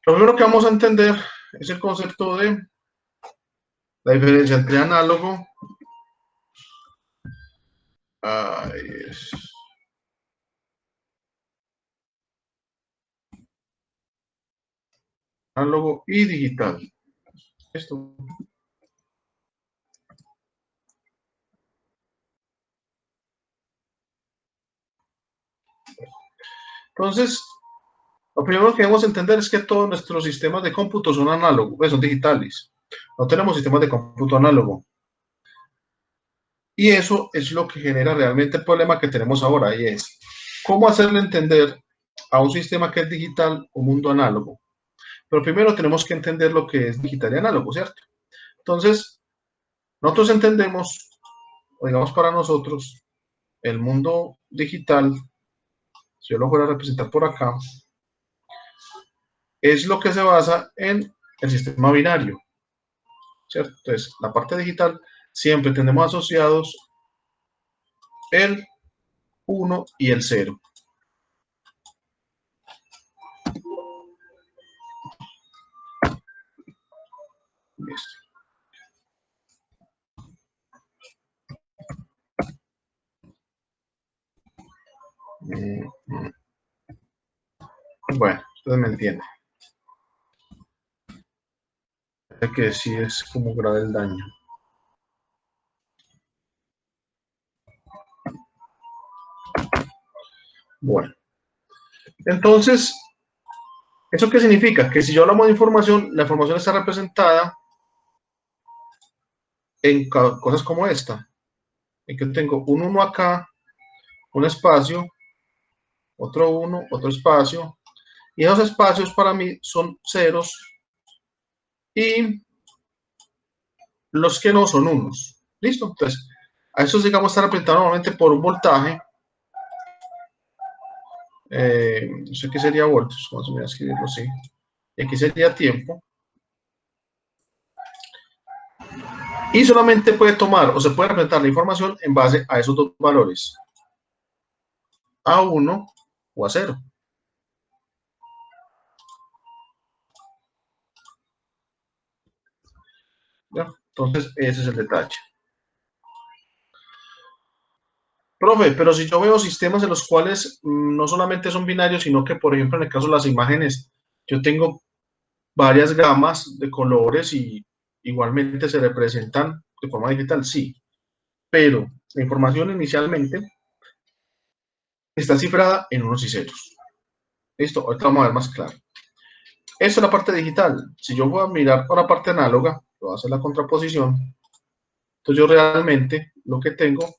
Lo primero que vamos a entender es el concepto de la diferencia entre análogo análogo y digital. Esto. Entonces, lo primero que debemos entender es que todos nuestros sistemas de cómputo son análogos, pues son digitales. No tenemos sistemas de cómputo análogo. Y eso es lo que genera realmente el problema que tenemos ahora, y es cómo hacerle entender a un sistema que es digital un mundo análogo. Pero primero tenemos que entender lo que es digital y análogo, ¿cierto? Entonces, nosotros entendemos, o digamos para nosotros, el mundo digital, si yo lo fuera a representar por acá, es lo que se basa en el sistema binario, ¿cierto? Entonces, la parte digital siempre tenemos asociados el 1 y el 0. Listo. Bueno, ustedes me entienden. Que sí es como grave el daño. Bueno, entonces, ¿eso qué significa? Que si yo hablamos de información, la información está representada en cosas como esta. En que tengo un 1 acá, un espacio, otro 1, otro espacio, y esos espacios para mí son ceros y los que no son unos. ¿Listo? Entonces, a eso digamos está representado normalmente por un voltaje. No sé qué sería voltios, vamos a escribirlo así. Y aquí sería tiempo. Y solamente puede tomar o se puede representar la información en base a esos dos valores, a 1 o a 0. ¿Ya? Entonces, ese es el detalle. Profe, pero si yo veo sistemas en los cuales no solamente son binarios, sino que, por ejemplo, en el caso de las imágenes, yo tengo varias gamas de colores y igualmente se representan de forma digital, sí. Pero la información inicialmente está cifrada en unos y ceros. Listo, ahorita vamos a ver más claro. Esta es la parte digital. Si yo voy a mirar por la parte análoga, voy a hacer la contraposición. Entonces yo realmente lo que tengo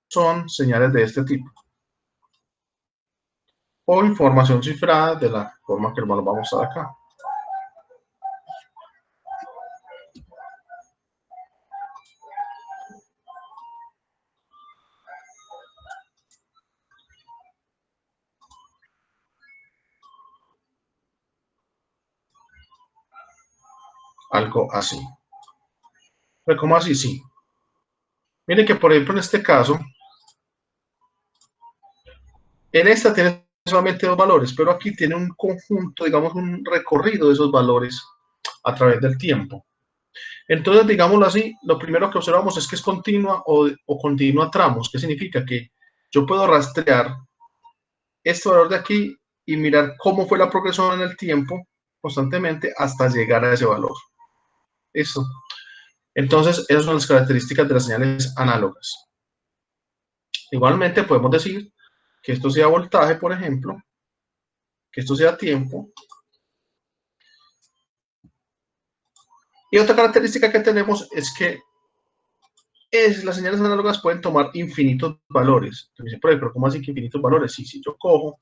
son señales de este tipo. O información cifrada de la forma que lo vamos a dar acá. Algo así. Pero ¿cómo así? Sí. Mire que, por ejemplo, en este caso, en esta tiene solamente dos valores, pero aquí tiene un conjunto, digamos, un recorrido de esos valores a través del tiempo. Entonces, digámoslo así, lo primero que observamos es que es continua o continua tramos. ¿Qué significa? Que yo puedo rastrear este valor de aquí y mirar cómo fue la progresión en el tiempo constantemente hasta llegar a ese valor. ¿Listo? Entonces, esas son las características de las señales análogas. Igualmente, podemos decir que esto sea voltaje, por ejemplo, que esto sea tiempo. Y otra característica que tenemos es que las señales análogas pueden tomar infinitos valores. Entonces, pero ¿cómo así que infinitos valores? Sí, si yo cojo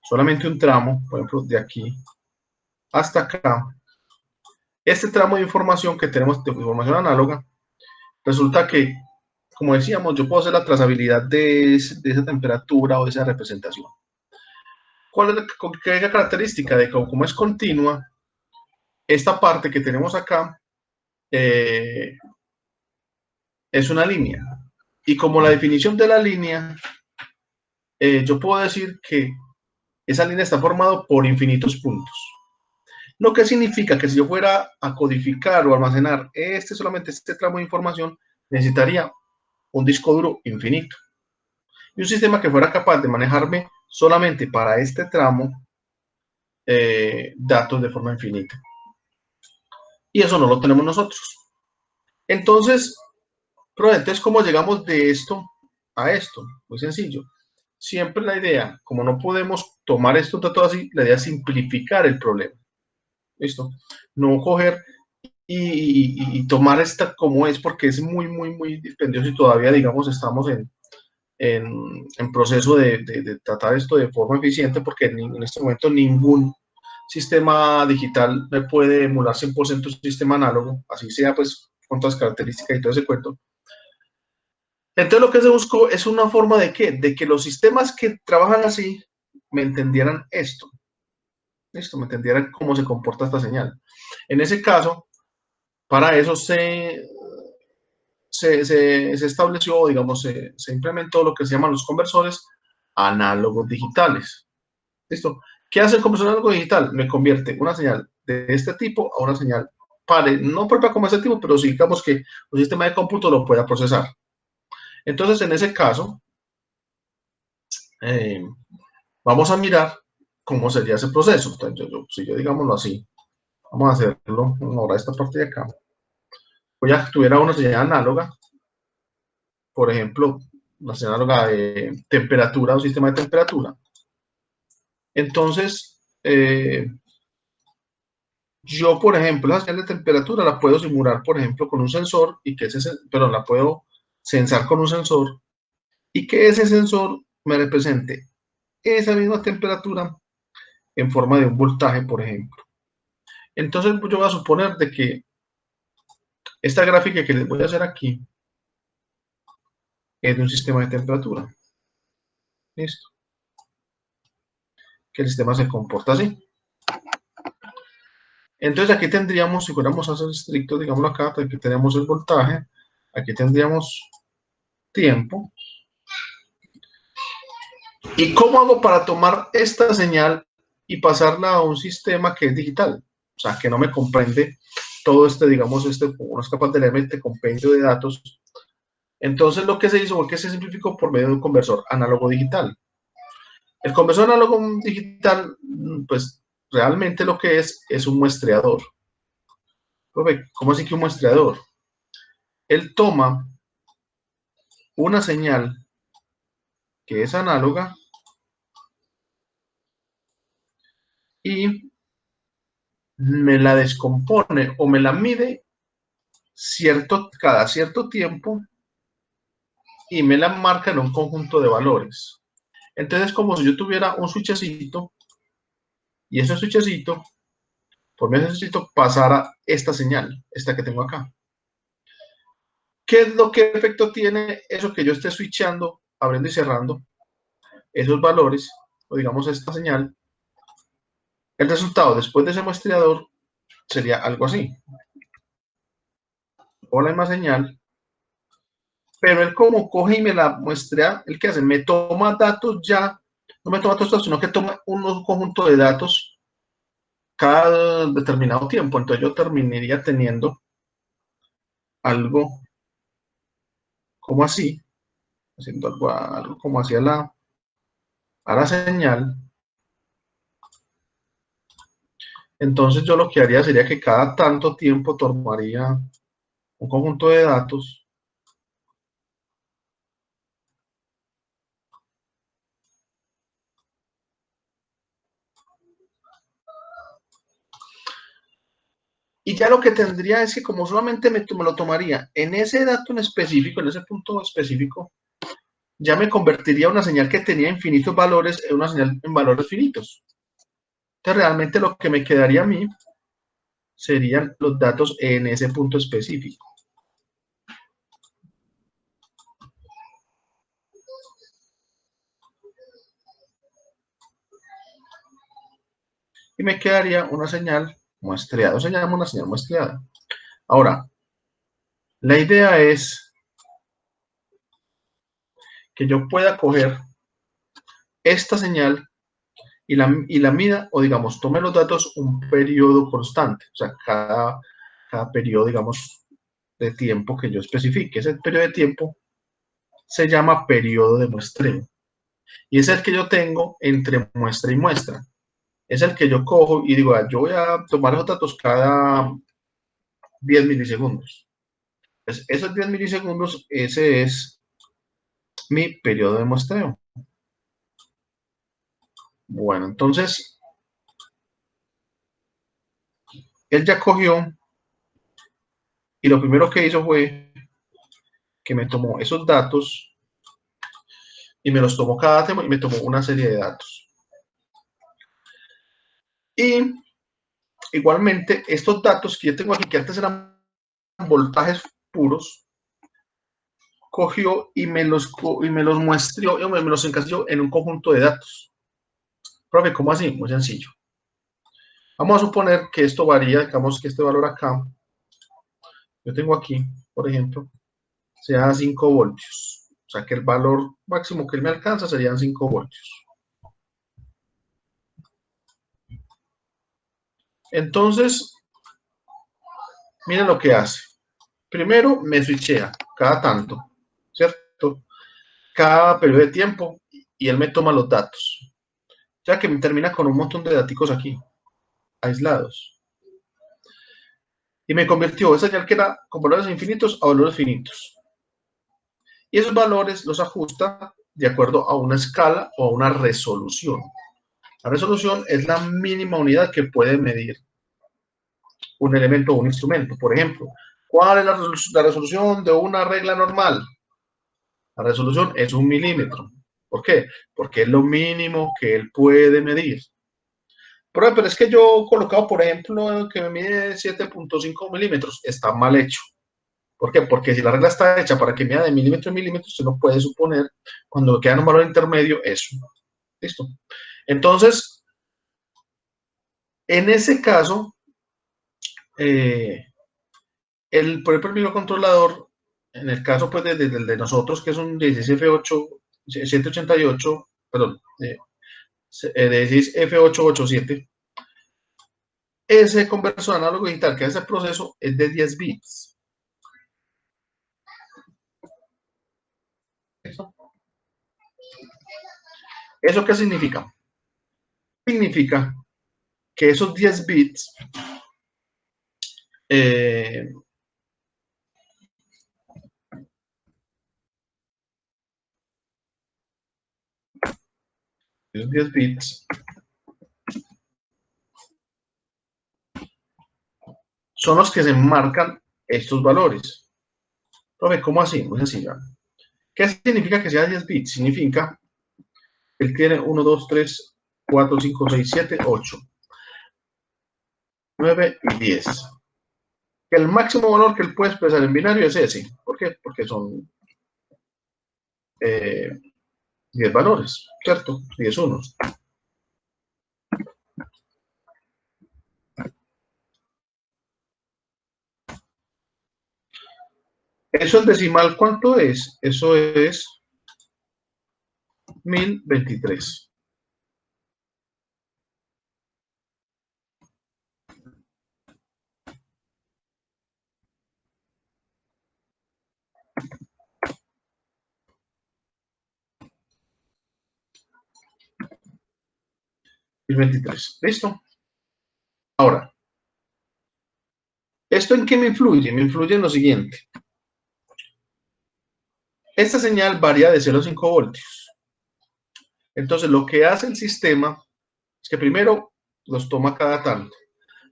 solamente un tramo, por ejemplo, de aquí hasta acá, este tramo de información que tenemos de información análoga, resulta que, como decíamos, yo puedo hacer la trazabilidad de esa temperatura o de esa representación. ¿Cuál es la característica? De que como es continua, esta parte que tenemos acá es una línea. Y como la definición de la línea yo puedo decir que esa línea está formada por infinitos puntos. Lo que significa que si yo fuera a codificar o almacenar solamente este tramo de información, necesitaría un disco duro infinito. Y un sistema que fuera capaz de manejarme solamente para este tramo datos de forma infinita. Y eso no lo tenemos nosotros. Entonces, ¿cómo llegamos de esto a esto? Muy sencillo. Siempre la idea, como no podemos tomar estos datos así, la idea es simplificar el problema. ¿Listo? No coger y tomar esta como es, porque es muy, muy, muy dispendioso y todavía, digamos, estamos en proceso de tratar esto de forma eficiente, porque en este momento ningún sistema digital me puede emular 100% un sistema análogo, así sea, pues, con todas las características y todo ese cuento. Entonces, lo que se buscó es una forma de ¿qué? De que los sistemas que trabajan así me entendieran esto. Listo, me entendieran cómo se comporta esta señal. En ese caso, para eso se estableció, digamos, se implementó lo que se llaman los conversores análogos digitales. ¿Listo? ¿Qué hace el conversor análogo digital? Me convierte una señal de este tipo a una señal no propia como este tipo, pero sí, digamos que un sistema de cómputo lo pueda procesar. Entonces, en ese caso, vamos a mirar cómo sería ese proceso. Entonces, si yo digámoslo así, vamos a hacerlo ahora esta parte de acá. Voy a tuviera una señal análoga, por ejemplo, una señal análoga de temperatura, un sistema de temperatura. Entonces, yo, por ejemplo, la señal de temperatura la puedo simular, por ejemplo, con un sensor y que la puedo sensar con un sensor y que ese sensor me represente esa misma temperatura en forma de un voltaje, por ejemplo. Entonces, yo voy a suponer de que esta gráfica que les voy a hacer aquí es de un sistema de temperatura. Listo. Que el sistema se comporta así. Entonces aquí tendríamos, si fuéramos a ser estrictos, digámoslo acá, aquí tenemos el voltaje, aquí tendríamos tiempo. ¿Y cómo hago para tomar esta señal y pasarla a un sistema que es digital? O sea, que no me comprende todo digamos, no es capaz de leerme este compendio de datos. Entonces lo que se hizo fue que se simplificó por medio de un conversor análogo digital. El conversor análogo digital, pues realmente lo que es un muestreador. ¿Cómo así que un muestreador? Él toma una señal que es análoga y me la descompone o me la mide cada cierto tiempo y me la marca en un conjunto de valores. Entonces, como si yo tuviera un switchecito y ese switchecito, por medio de ese switchecito, pasara esta señal, esta que tengo acá. ¿Qué es lo que efecto tiene eso que yo esté switchando, abriendo y cerrando esos valores, o digamos esta señal? El resultado después de ese muestreador sería algo así. O la misma señal, pero él como coge y me la muestra, ¿el qué hace? Me toma datos ya, no me toma datos, sino que toma un conjunto de datos cada determinado tiempo. Entonces yo terminaría teniendo algo como así, haciendo algo como hacia a la señal. Entonces yo lo que haría sería que cada tanto tiempo tomaría un conjunto de datos y ya lo que tendría es que como solamente me lo tomaría en ese dato en específico, en ese punto específico, ya me convertiría una señal que tenía infinitos valores en una señal en valores finitos. Entonces realmente lo que me quedaría a mí serían los datos en ese punto específico. Y me quedaría una señal muestreada, se llama una señal muestreada. Ahora, la idea es que yo pueda coger esta señal y la mida, o digamos, tome los datos un periodo constante, o sea, cada periodo, digamos, de tiempo que yo especifique. Ese periodo de tiempo se llama periodo de muestreo. Y es el que yo tengo entre muestra y muestra. Es el que yo cojo y digo, yo voy a tomar esos datos cada 10 milisegundos. Pues esos 10 milisegundos, ese es mi periodo de muestreo. Bueno, entonces, él ya cogió y lo primero que hizo fue que me tomó esos datos y me los tomó cada tema y me tomó una serie de datos. Y igualmente, estos datos que yo tengo aquí, que antes eran voltajes puros, cogió y me los muestró, me los encasilló en un conjunto de datos. Profe, ¿cómo así? Muy sencillo. Vamos a suponer que esto varía, digamos que este valor acá, yo tengo aquí, por ejemplo, sea 5 voltios. O sea que el valor máximo que él me alcanza serían 5 voltios. Entonces, miren lo que hace. Primero me switchea cada tanto, ¿cierto? Cada periodo de tiempo y él me toma los datos. Ya que me termina con un montón de datos aquí, aislados. Y me convirtió esa señal que era con valores infinitos a valores finitos. Y esos valores los ajusta de acuerdo a una escala o a una resolución. La resolución es la mínima unidad que puede medir un elemento o un instrumento. Por ejemplo, ¿cuál es la resolución de una regla normal? La resolución es 1 milímetro. ¿Por qué? Porque es lo mínimo que él puede medir. Pero es que yo he colocado, por ejemplo, que me mide 7.5 milímetros. Está mal hecho. ¿Por qué? Porque si la regla está hecha para que mida de milímetro en milímetro, usted no puede suponer, cuando queda en un valor intermedio, eso. ¿Listo? Entonces, en ese caso, por ejemplo, el microcontrolador, en el caso pues, de nosotros, que es un 16F8, 788, perdón, 16F887, ese conversor análogo digital que hace el proceso es de 10 bits. ¿Eso qué significa? Significa que esos 10 bits eh, esos 10 bits son los que se marcan estos valores. Profe, ¿cómo así? Muy sencillo. ¿Qué significa que sea 10 bits? Significa que él tiene 1, 2, 3, 4, 5, 6, 7, 8, 9 y 10. Que el máximo valor que él puede expresar en binario es ese. ¿Por qué? Porque son 10 valores, ¿cierto? 10 unos. ¿Eso en decimal cuánto es? Eso es 1023. ¿Listo? Ahora, ¿esto en qué me influye? Me influye en lo siguiente. Esta señal varía de 0 a 5 voltios. Entonces, lo que hace el sistema es que primero los toma cada tanto.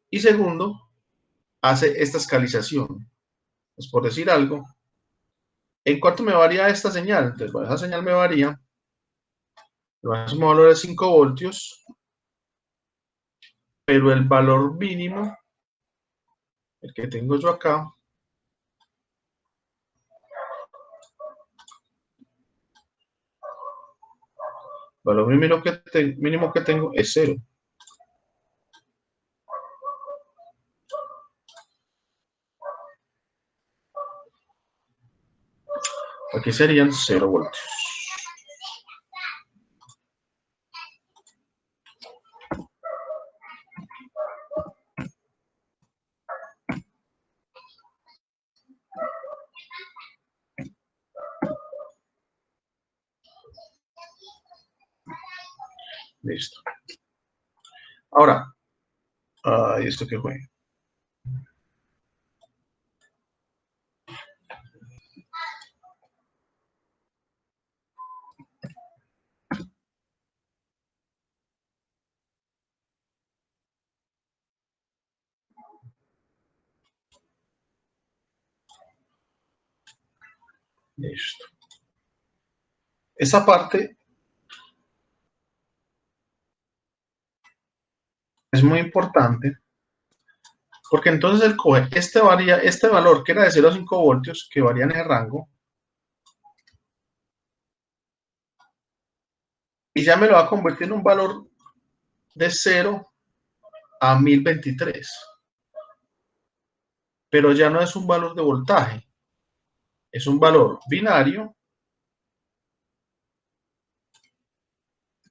Y segundo, hace esta escalización. Pues por decir algo, ¿en cuánto me varía esta señal? Entonces, bueno, esa señal me varía. El máximo valor es 5 voltios, pero el valor mínimo, el que tengo yo acá, el valor mínimo que tengo es 0. Aquí serían 0 voltios. Listo. Ahora, ¿esto qué fue? Listo. Esa parte es muy importante porque entonces él coge este valor que era de 0 a 5 voltios, que varía en el rango, y ya me lo va a convertir en un valor de 0 a 1023. Pero ya no es un valor de voltaje, es un valor binario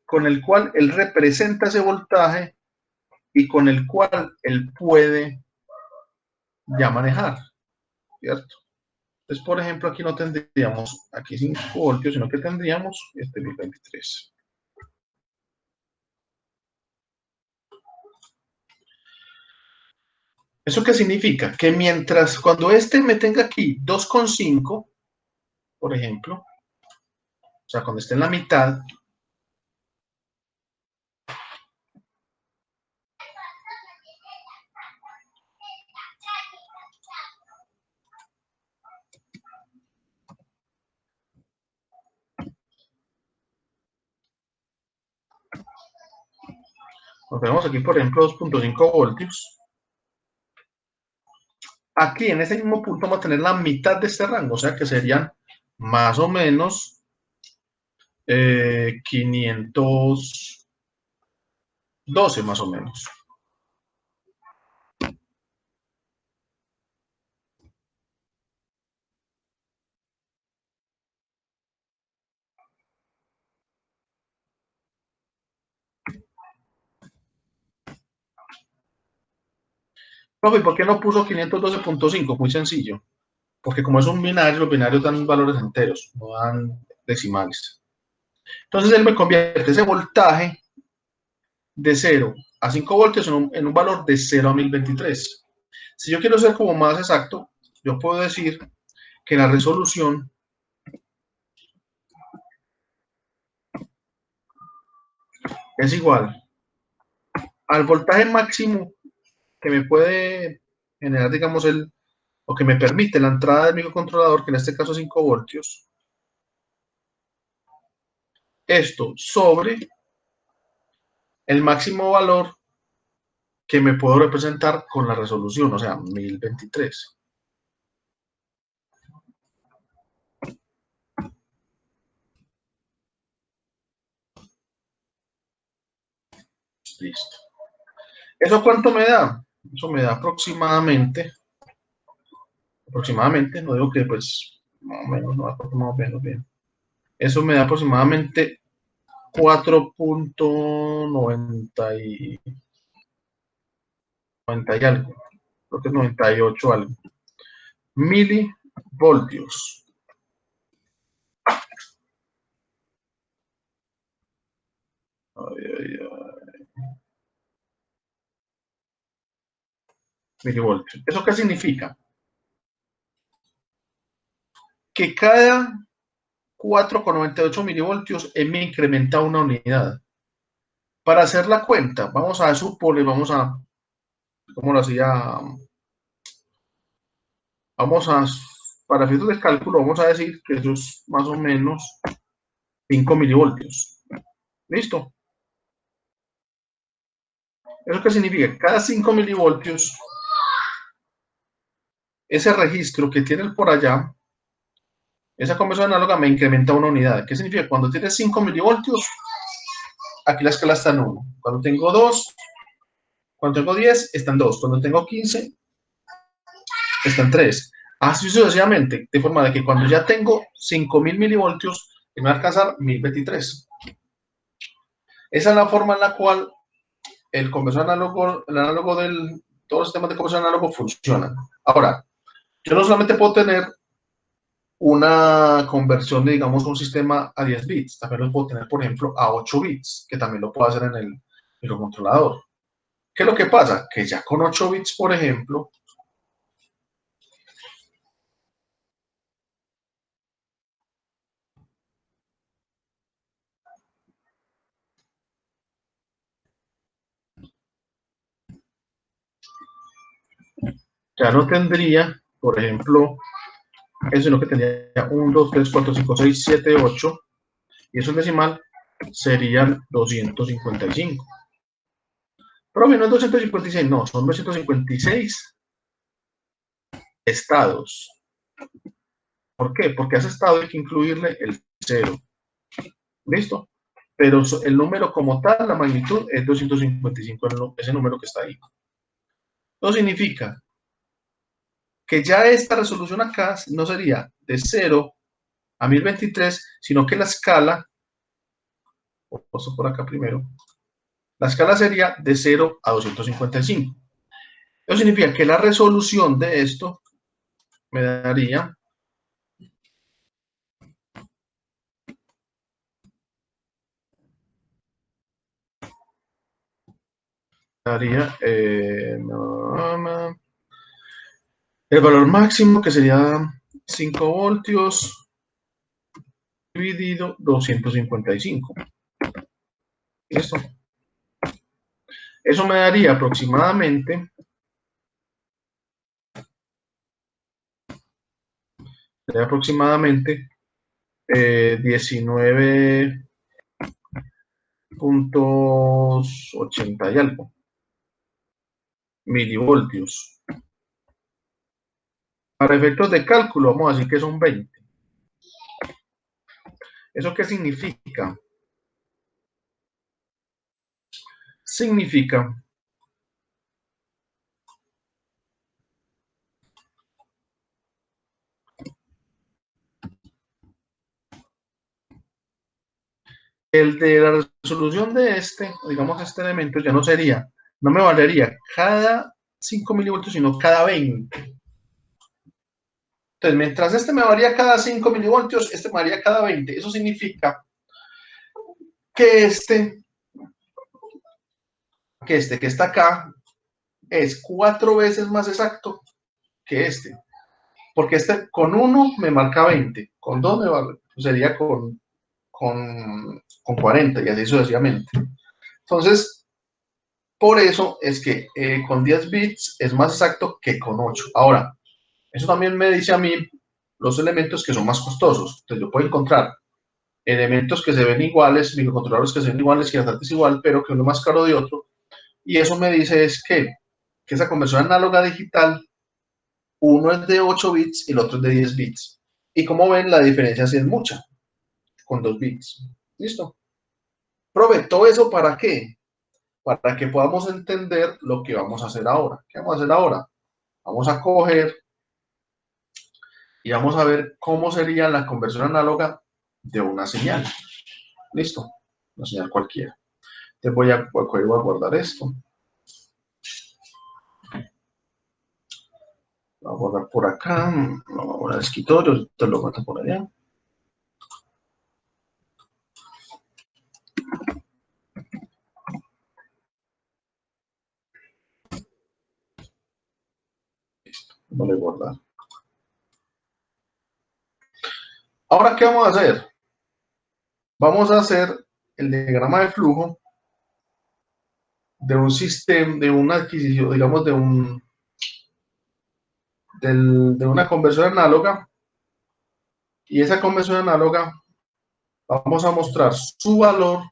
con el cual él representa ese voltaje y con el cual él puede ya manejar, ¿cierto? Entonces, por ejemplo, aquí no tendríamos aquí 5 voltios, sino que tendríamos este 1023. ¿Eso qué significa? Que mientras, cuando este me tenga aquí 2,5, por ejemplo, o sea, cuando esté en la mitad, nos vemos aquí, por ejemplo, 2,5 voltios. Aquí, en ese mismo punto, vamos a tener la mitad de este rango, o sea, que serían más o menos 512 más o menos. Profe, ¿por qué no puso 512.5? Muy sencillo. Porque como es un binario, los binarios dan valores enteros, no dan decimales. Entonces él me convierte ese voltaje de 0 a 5 voltios en un valor de 0 a 1023. Si yo quiero ser como más exacto, yo puedo decir que la resolución es igual al voltaje máximo que me puede generar, digamos, o que me permite la entrada del microcontrolador, que en este caso es 5 voltios, esto sobre el máximo valor que me puedo representar con la resolución, o sea, 1023. Listo. ¿Eso cuánto me da? Eso me da aproximadamente, no digo que pues, más o menos, no, más o menos bien. Eso me da aproximadamente 4.90 y 90 y algo, creo que es 98 algo, milivoltios. Ay, ay, ay. Milivoltios. ¿Eso qué significa? Que cada 4,98 milivoltios me incrementa una unidad. Para hacer la cuenta, vamos a suponer, ¿cómo lo hacía? Vamos a, para efectos de cálculo, vamos a decir que eso es más o menos 5 milivoltios. ¿Listo? ¿Eso qué significa? Cada 5 milivoltios, ese registro que tiene el por allá, esa conversión análoga me incrementa una unidad. ¿Qué significa? Cuando tienes 5 milivoltios, aquí la escala está en 1. Cuando tengo 2, cuando tengo 10, está en 2. Cuando tengo 15, está en 3. Así sucesivamente, de forma de que cuando ya tengo 5000 milivoltios, me va a alcanzar 1023. Esa es la forma en la cual el conversor análogo, todos los sistemas de conversión análogo funcionan. Ahora, yo no solamente puedo tener una conversión de, digamos, un sistema a 10 bits. También lo puedo tener, por ejemplo, a 8 bits, que también lo puedo hacer en el microcontrolador. ¿Qué es lo que pasa? Que ya con 8 bits, por ejemplo, ya no tendría, por ejemplo, eso, sino que tendría 1, 2, 3, 4, 5, 6, 7, 8, y eso en decimal serían 255. Pero no es 256, no, son 256 estados. ¿Por qué? Porque a ese estado hay que incluirle el 0. ¿Listo? Pero el número como tal, la magnitud, es 255, ese número que está ahí. Eso significa que ya esta resolución acá no sería de 0 a 1023, sino que la escala, paso por acá primero, la escala sería de 0 a 255. Eso significa que la resolución de esto me daría el valor máximo, que sería 5 voltios dividido 255. ¿Listo? Eso me daría aproximadamente, 19.80 y algo milivoltios. Para efectos de cálculo, vamos a decir que son 20. ¿Eso qué significa? Significa el de la resolución de digamos, este elemento ya no sería, no me valería cada 5 milivoltios, sino cada 20. Entonces, mientras este me varía cada 5 milivoltios, este me varía cada 20. Eso significa que que está acá, es 4 veces más exacto que este. Porque este con 1 me marca 20, con 2 sería con 40 y así sucesivamente. Entonces, por eso es que con 10 bits es más exacto que con 8. Ahora, eso también me dice a mí los elementos que son más costosos. Entonces, yo puedo encontrar elementos que se ven iguales, microcontroladores que se ven iguales, que es igual, pero que uno es más caro de otro. Y eso me dice es que esa conversión análoga digital, uno es de 8 bits y el otro es de 10 bits. Y como ven, la diferencia sí es mucha, con 2 bits. ¿Listo? Prove, ¿todo eso para qué? Para que podamos entender lo que vamos a hacer ahora. ¿Qué vamos a hacer ahora? Vamos a coger y vamos a ver cómo sería la conversión análoga de una señal. ¿Listo? Una señal cualquiera. Entonces voy a guardar esto. Lo voy a guardar por acá. Lo voy a guardar al escritorio. Te lo guardo por allá. Voy a guardar. Ahora, ¿qué vamos a hacer? Vamos a hacer el diagrama de flujo de un sistema, de una adquisición, digamos, de una conversión análoga. Y esa conversión análoga vamos a mostrar su valor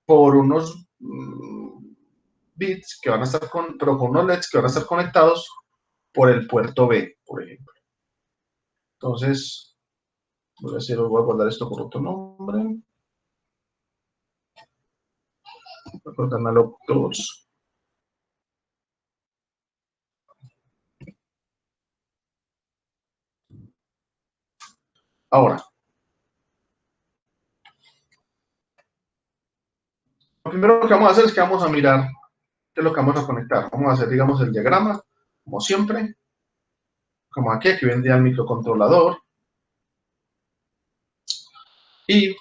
por unos bits que van a estar pero con unos LEDs que van a estar conectados por el puerto B, por ejemplo. Entonces, voy a guardar esto por otro nombre. Voy a colocar analog 2. Ahora, lo primero que vamos a hacer es que vamos a mirar qué es lo que vamos a conectar. Vamos a hacer, digamos, el diagrama, como siempre. como aquí vendría el microcontrolador. Y a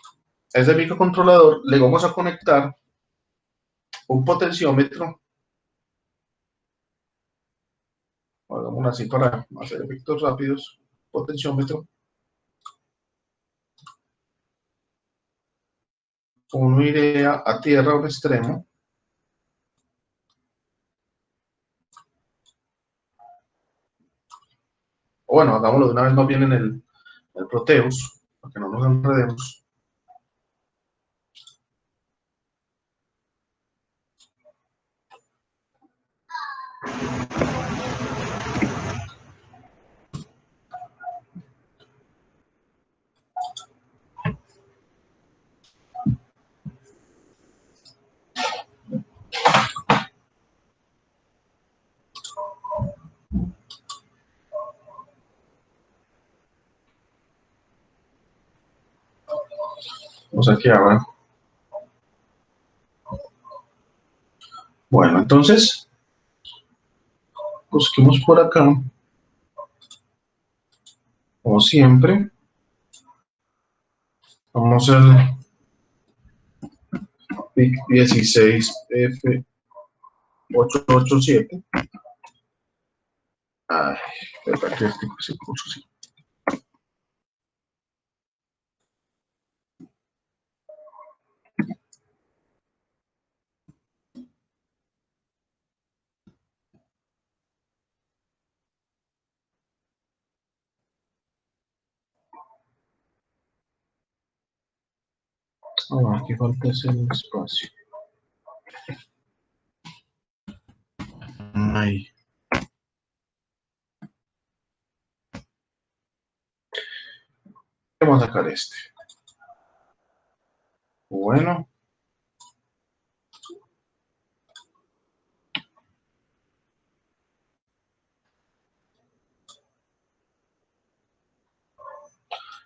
ese microcontrolador le vamos a conectar un potenciómetro. Hagamos así para hacer efectos rápidos. Potenciómetro. Uno iría a tierra a un extremo. O bueno, hagámoslo de una vez más bien en el Proteus, para que no nos enredemos. Vamos aquí ahora. Bueno, entonces, busquemos por acá, como siempre. Vamos al PIC 16F887. Ay, me parece ese curso, sí. Ah, aquí falta ese espacio. Ahí. Vamos a sacar este. Bueno.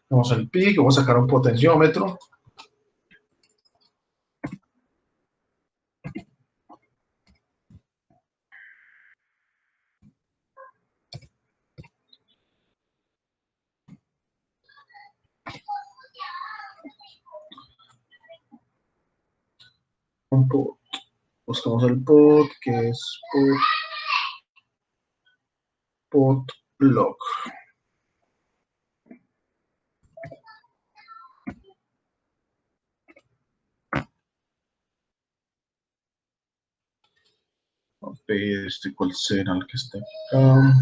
Vamos al PIC, vamos a sacar un potenciómetro. Un pot. Buscamos el pot, que es pot log. Vamos a ver este cuál será el que está acá.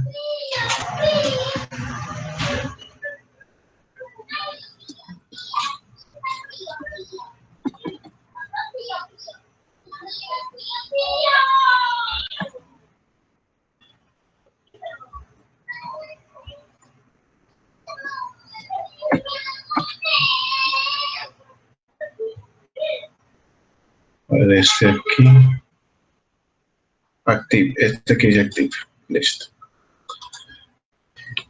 A ver, este aquí. Active, este que dice active. Listo.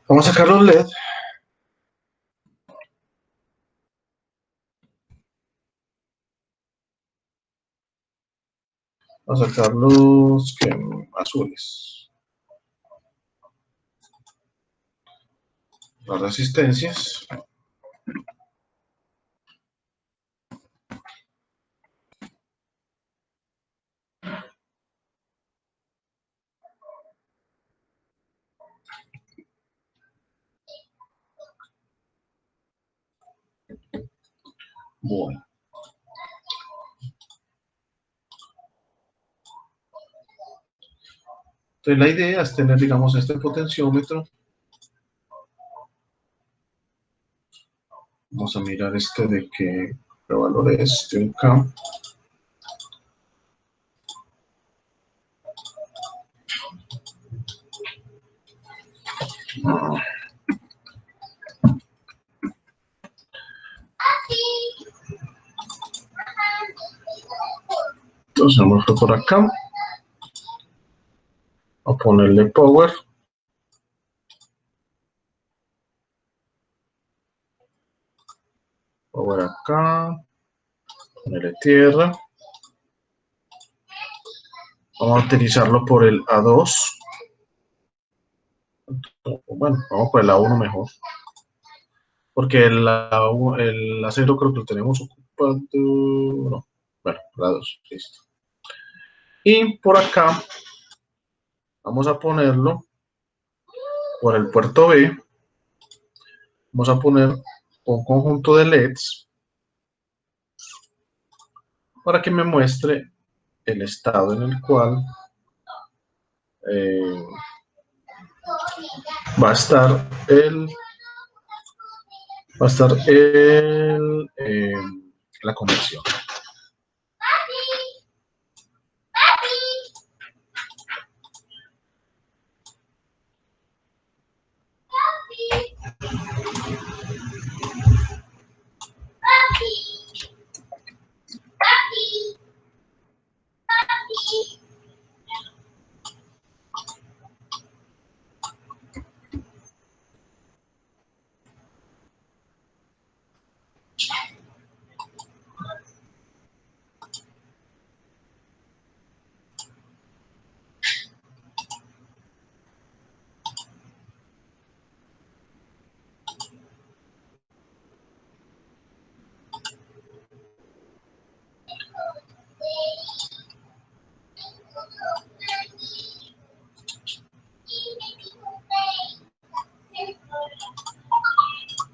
Vamos a sacar los LED. Vamos a sacar los azules. Las resistencias. Bueno. Entonces la idea es tener, digamos, este potenciómetro. Vamos a mirar este de qué valor es de un campo. Entonces vamos por acá. A ponerle power. Power acá. Ponerle tierra. Vamos a utilizarlo por el A2. Bueno, vamos por el A1 mejor. Porque el A0 creo que lo tenemos ocupado. No. Bueno, la 2, listo. Y por acá vamos a ponerlo por el puerto B. Vamos a poner un conjunto de LEDs para que me muestre el estado en el cual va a estar la conversión.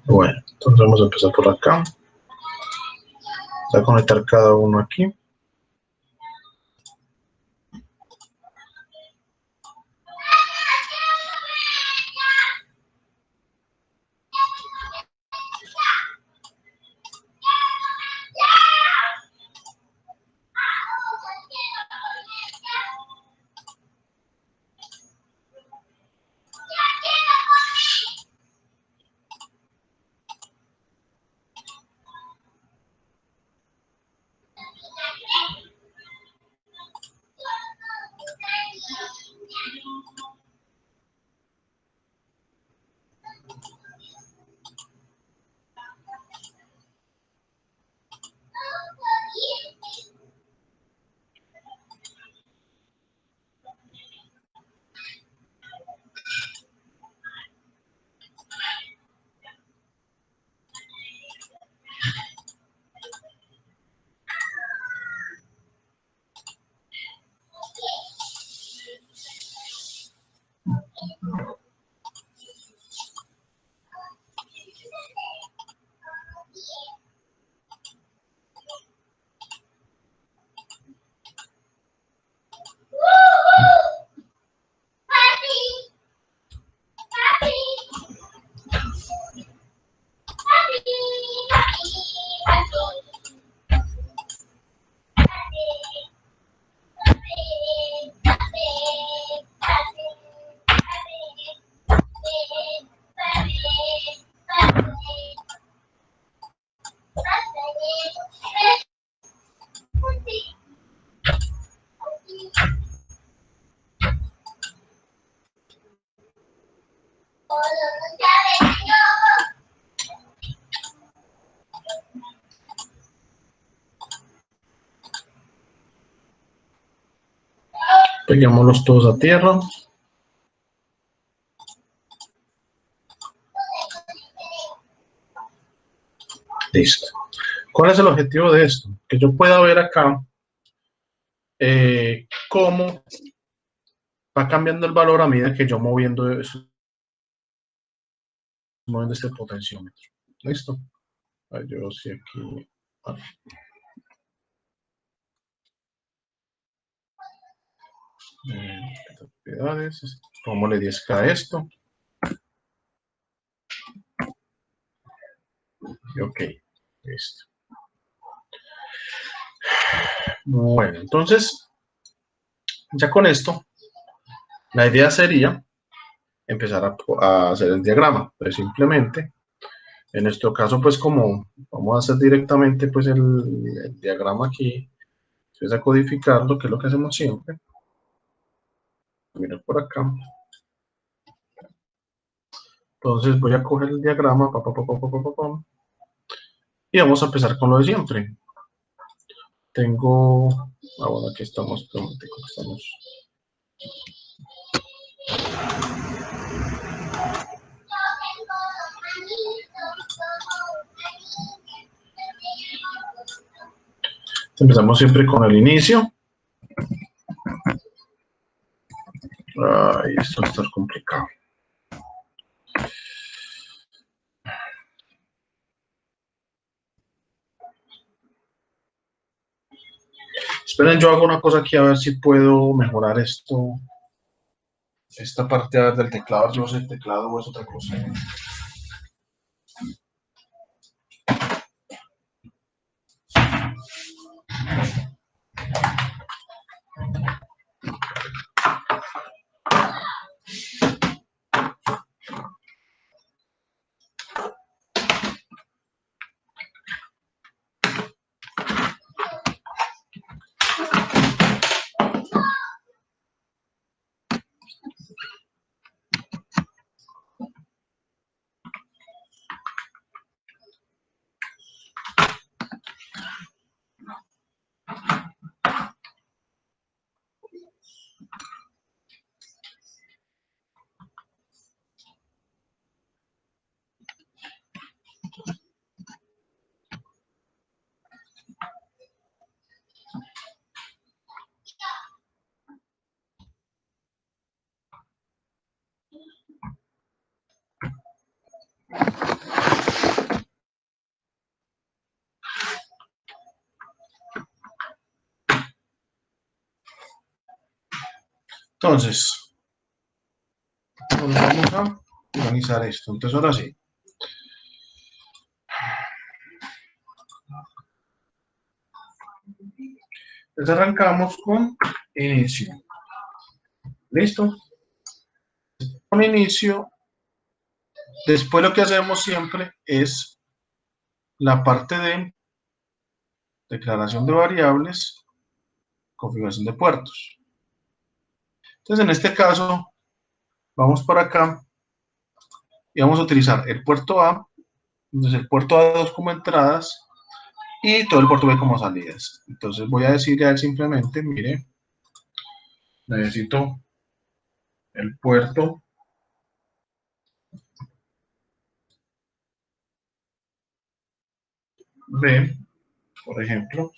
Bueno, entonces vamos a empezar por acá. Voy a conectar cada uno aquí. Peguémoslos todos a tierra. Listo. ¿Cuál es el objetivo de esto? Que yo pueda ver acá cómo va cambiando el valor a medida que yo moviendo este potenciómetro. ¿Listo? Yo sí aquí. Propiedades. Pongámosle 10K a esto. Y ok. Listo. Bueno, entonces, ya con esto, la idea sería empezar a hacer el diagrama. Pues simplemente, en nuestro caso, pues como vamos a hacer directamente pues el diagrama aquí, empieza a codificarlo, que es lo que hacemos siempre. Mira por acá. Entonces voy a coger el diagrama, y vamos a empezar con lo de siempre. Tengo, bueno, aquí estamos, Empezamos siempre con el inicio. Ay, esto va a estar complicado. Esperen, yo hago una cosa aquí a ver si puedo mejorar esto. Esta parte del teclado, yo sé el teclado o es otra cosa. Entonces, vamos a organizar esto. Entonces, ahora sí. Entonces, arrancamos con inicio. ¿Listo? Con inicio, después lo que hacemos siempre es la parte de declaración de variables, configuración de puertos. Entonces, en este caso, vamos para acá y vamos a utilizar el puerto A, entonces el puerto A2 como entradas y todo el puerto B como salidas. Entonces voy a decirle a él simplemente, mire, necesito el puerto B, por ejemplo,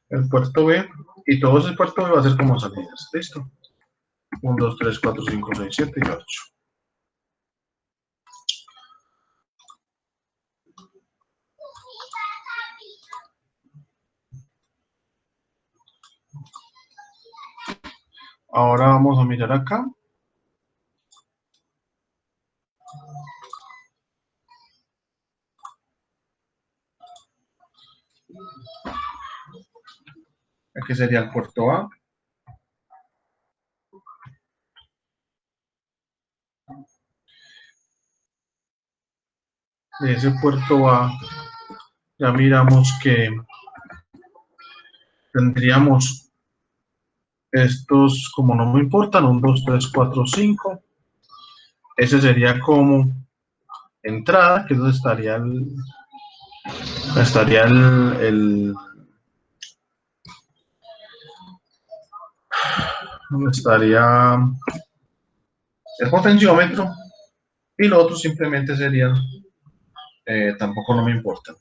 el puerto B, y todo ese puerto B va a ser como salidas. ¿Listo? 1, 2, 3, 4, 5, 6, 7 y 8. Ahora vamos a mirar acá. Aquí sería el puerto A. De ese puerto A ya miramos que tendríamos estos, como no me importan, 1, 2, 3, 4, 5. Ese sería como entrada, que es donde estaría donde estaría el potenciómetro, y lo otro simplemente sería, tampoco no me importa.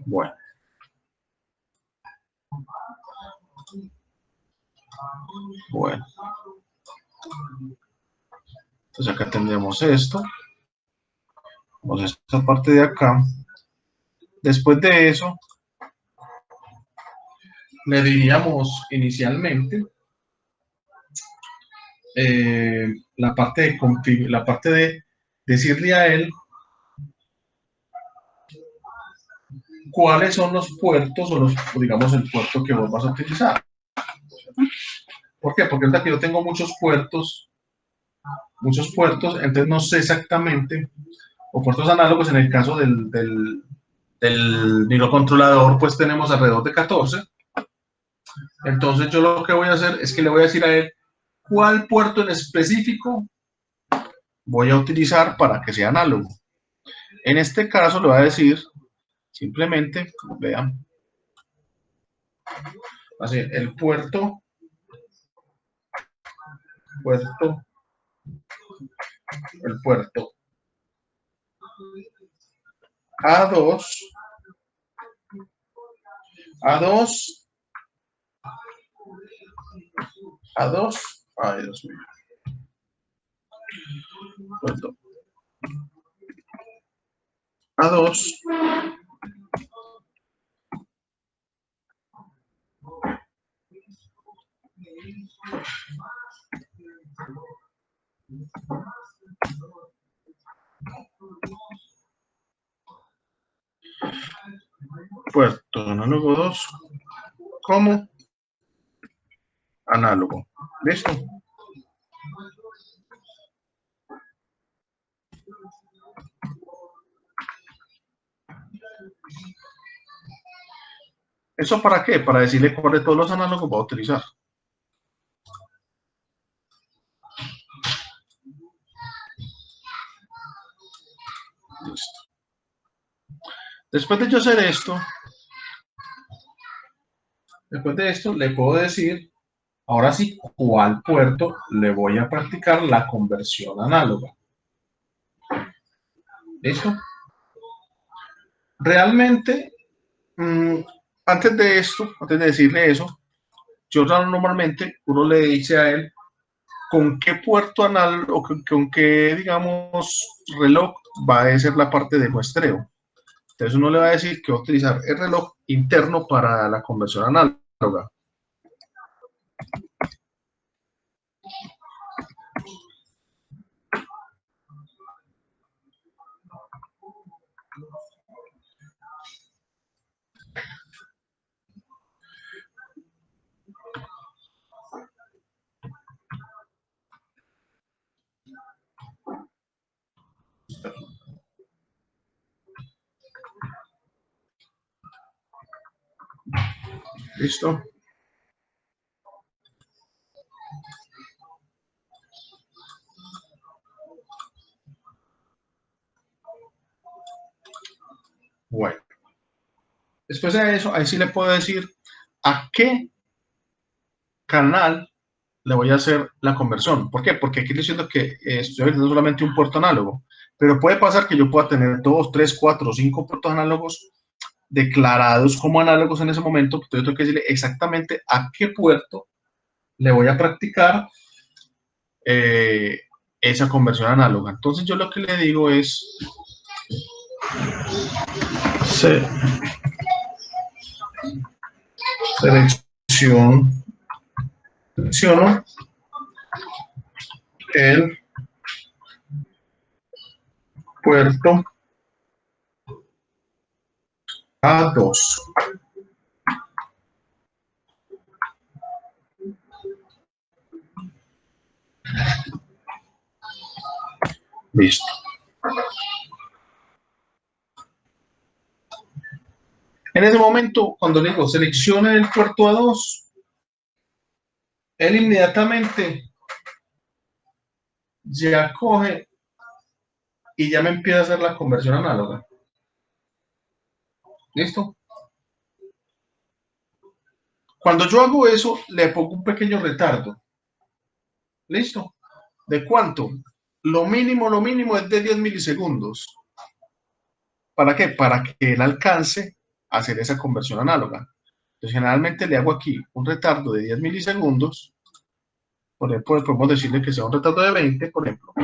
Bueno. Bueno. Entonces acá tendremos esto. Vamos a esta parte de acá. Después de eso, le diríamos inicialmente la parte de decirle a él cuáles son los puertos o digamos el puerto que vos vas a utilizar. ¿Por qué? Porque ahorita que yo tengo muchos puertos, entonces no sé exactamente, o puertos análogos, en el caso del microcontrolador, pues tenemos alrededor de 14. Entonces yo lo que voy a hacer es que le voy a decir a él cuál puerto en específico voy a utilizar para que sea análogo. En este caso le voy a decir simplemente, vean, así, el puerto, el puerto A2, A2, A2, ay Dios mío, puerto A2, puerto análogo 2 como análogo. ¿Listo? ¿Eso para qué? Para decirle cuál de todos los análogos va a utilizar. Listo. Después de yo hacer esto, después de esto, le puedo decir, ahora sí, cuál puerto le voy a practicar la conversión análoga. ¿Listo? Realmente, antes de esto, antes de decirle eso, yo normalmente uno le dice a él con qué puerto análogo, con qué, digamos, reloj va a ser la parte de muestreo. Entonces uno le va a decir que va a utilizar el reloj interno para la conversión análoga. ¿Listo? Bueno. Después de eso, ahí sí le puedo decir a qué canal le voy a hacer la conversión. ¿Por qué? Porque aquí le estoy diciendo que estoy habilitando solamente un puerto análogo. Pero puede pasar que yo pueda tener 2, 3, 4, 5 puertos análogos declarados como análogos en ese momento. Entonces tengo que decirle exactamente a qué puerto le voy a practicar eh, esa conversión análoga. Entonces yo lo que le digo es selecciono el puerto A2. Listo. En ese momento, cuando le digo seleccione el puerto A2, él inmediatamente ya coge y ya me empieza a hacer la conversión análoga. ¿Listo? Cuando yo hago eso, le pongo un pequeño retardo. ¿Listo? ¿De cuánto? Lo mínimo es de 10 milisegundos. ¿Para qué? Para que él alcance a hacer esa conversión análoga. Entonces, generalmente le hago aquí un retardo de 10 milisegundos. Por ejemplo, podemos decirle que sea un retardo de 20, por ejemplo.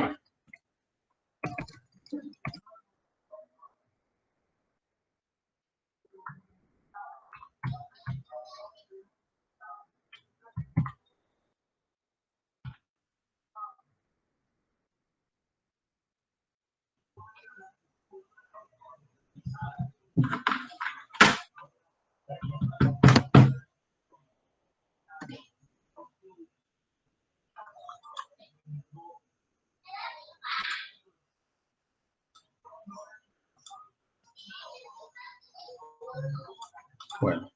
Bueno.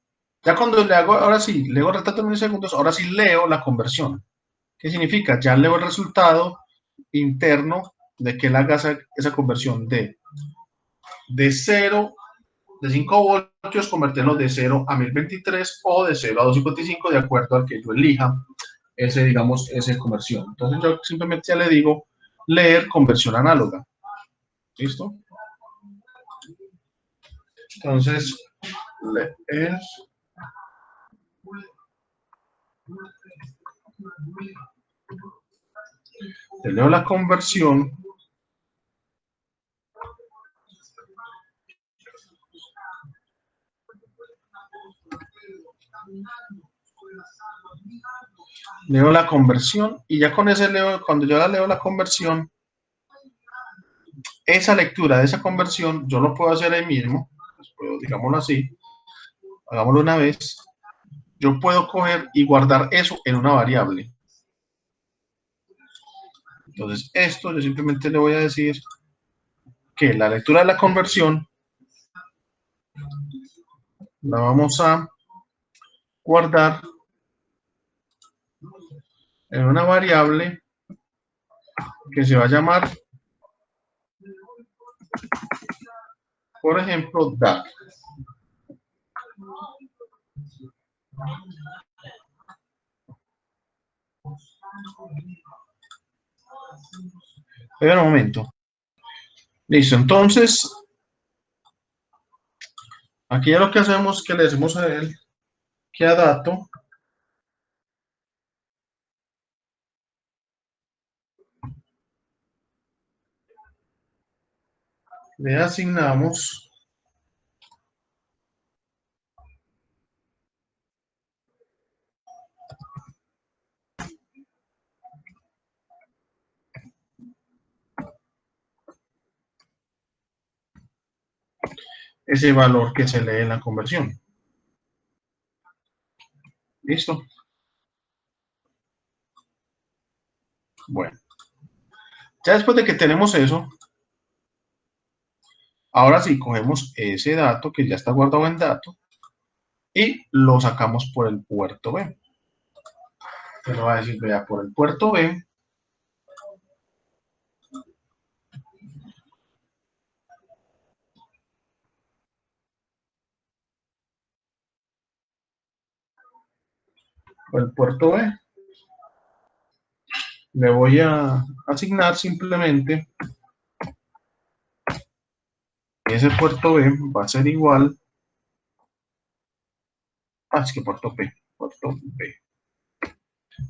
Ya cuando le hago, ahora sí, leo retrato en milisegundos, ahora sí leo la conversión. ¿Qué significa? Ya leo el resultado interno de que él haga esa conversión de 0, de 5 voltios, convertirlo de 0 a 1023 o de 0 a 255, de acuerdo al que yo elija ese, digamos, esa conversión. Entonces yo simplemente ya le digo leer conversión análoga. ¿Listo? Entonces, leer, le leo la conversión. Leo la conversión y ya con ese leo, cuando yo la leo la conversión, esa lectura de esa conversión yo lo puedo hacer ahí mismo, pues puedo, digámoslo así, hagámoslo una vez, yo puedo coger y guardar eso en una variable. Entonces esto yo simplemente le voy a decir que la lectura de la conversión la vamos a guardar en una variable que se va a llamar, por ejemplo, dato. Espera un momento. Listo, entonces, aquí ya lo que hacemos es que le decimos a él que a dato le asignamos ese valor que se lee en la conversión. ¿Listo? Bueno, ya después de que tenemos eso, ahora sí cogemos ese dato que ya está guardado en dato y lo sacamos por el puerto B. Entonces va a decir, vea, por el puerto B, por el puerto B, le voy a asignar simplemente ese puerto B va a ser igual, es que puerto B,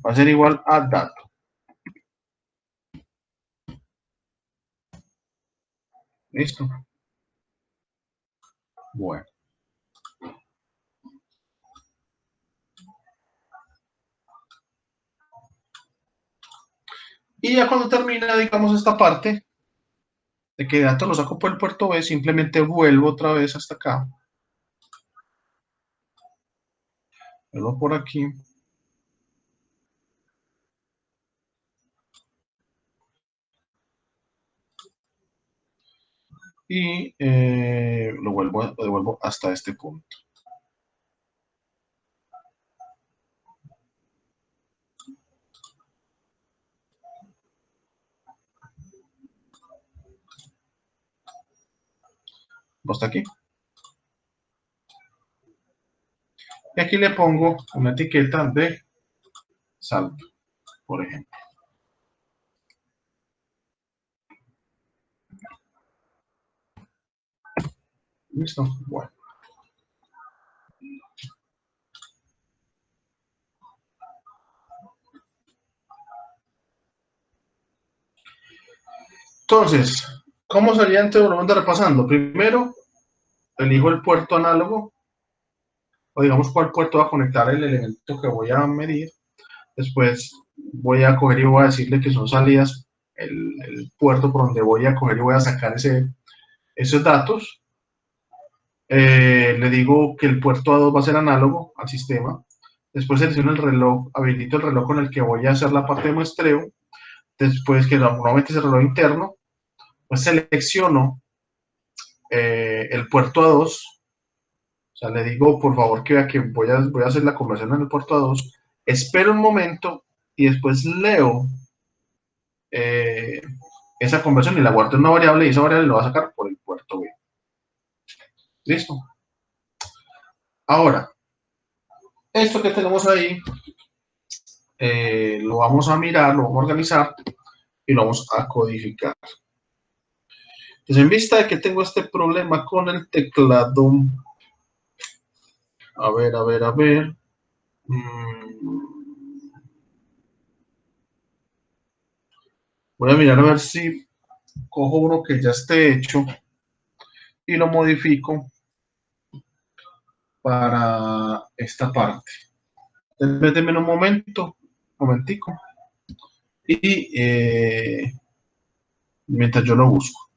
va a ser igual a dato. ¿Listo? Bueno. Y ya cuando termina, digamos, esta parte de que dato lo saco por el puerto B, simplemente vuelvo otra vez hasta acá. Vuelvo por aquí. Y lo devuelvo hasta este punto. Hasta aquí. Y aquí le pongo una etiqueta de salto, por ejemplo. ¿Listo? Bueno. Entonces, ¿cómo sería antes de repasando? Primero, elijo el puerto análogo, o digamos cuál puerto va a conectar el elemento que voy a medir. Después voy a coger y voy a decirle que son salidas, el puerto por donde voy a coger y voy a sacar esos datos. Le digo que el puerto A2 va a ser análogo al sistema. Después selecciono el reloj, habilito el reloj con el que voy a hacer la parte de muestreo. Después que normalmente es el reloj interno, pues selecciono el puerto A2, O sea, le digo, por favor, que vea que voy a hacer la conversión en el puerto A2, espero un momento y después leo eh, esa conversión y la guardo en una variable y esa variable lo va a sacar por el puerto B. ¿Listo? Ahora, esto que tenemos ahí, lo vamos a mirar, lo vamos a organizar y lo vamos a codificar. Entonces, en vista de que tengo este problema con el teclado, a ver. Voy a mirar a ver si cojo uno que ya esté hecho y lo modifico para esta parte. Méteme en un momentico, y mientras yo lo busco.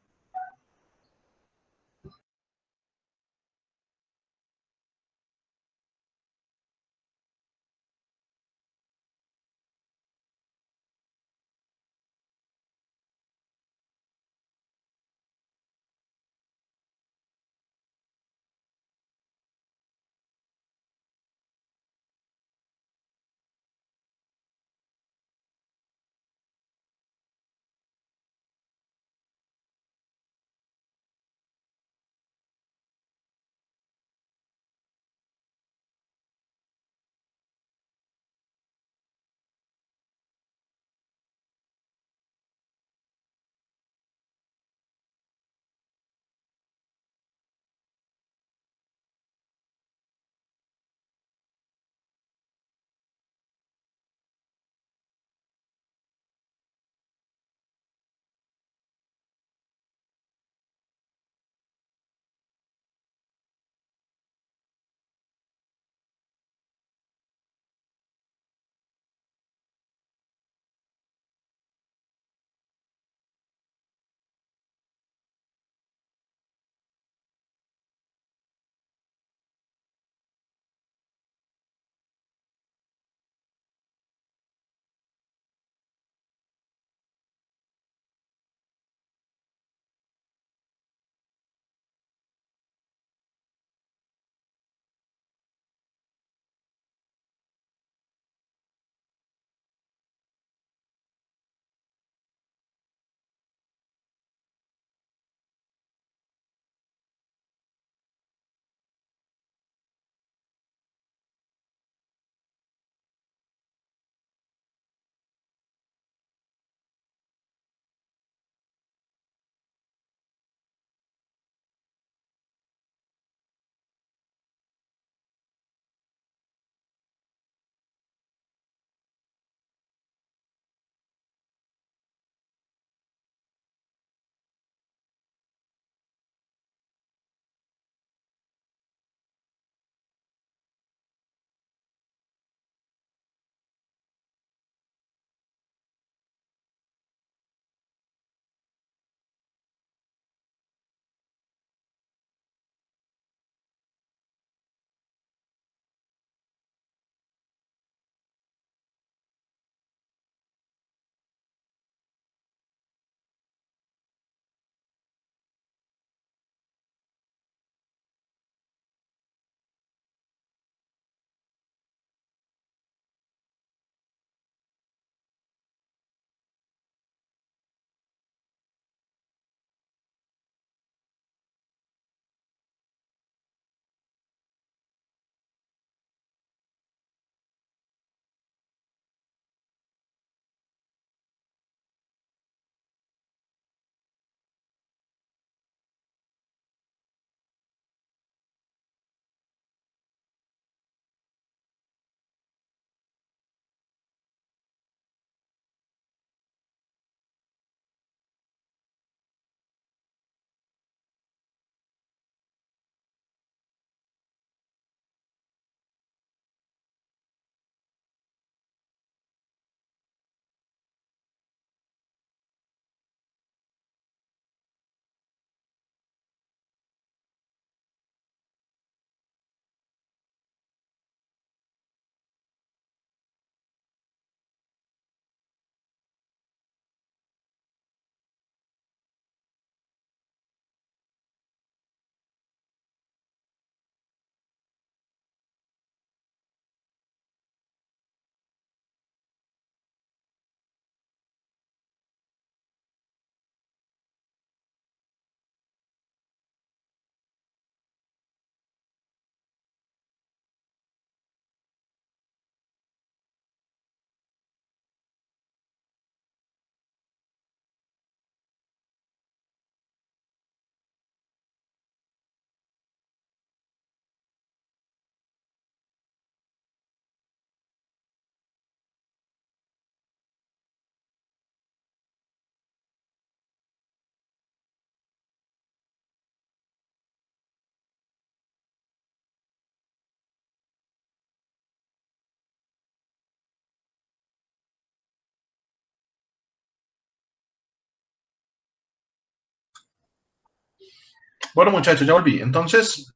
Bueno, muchachos, ya volví. Entonces,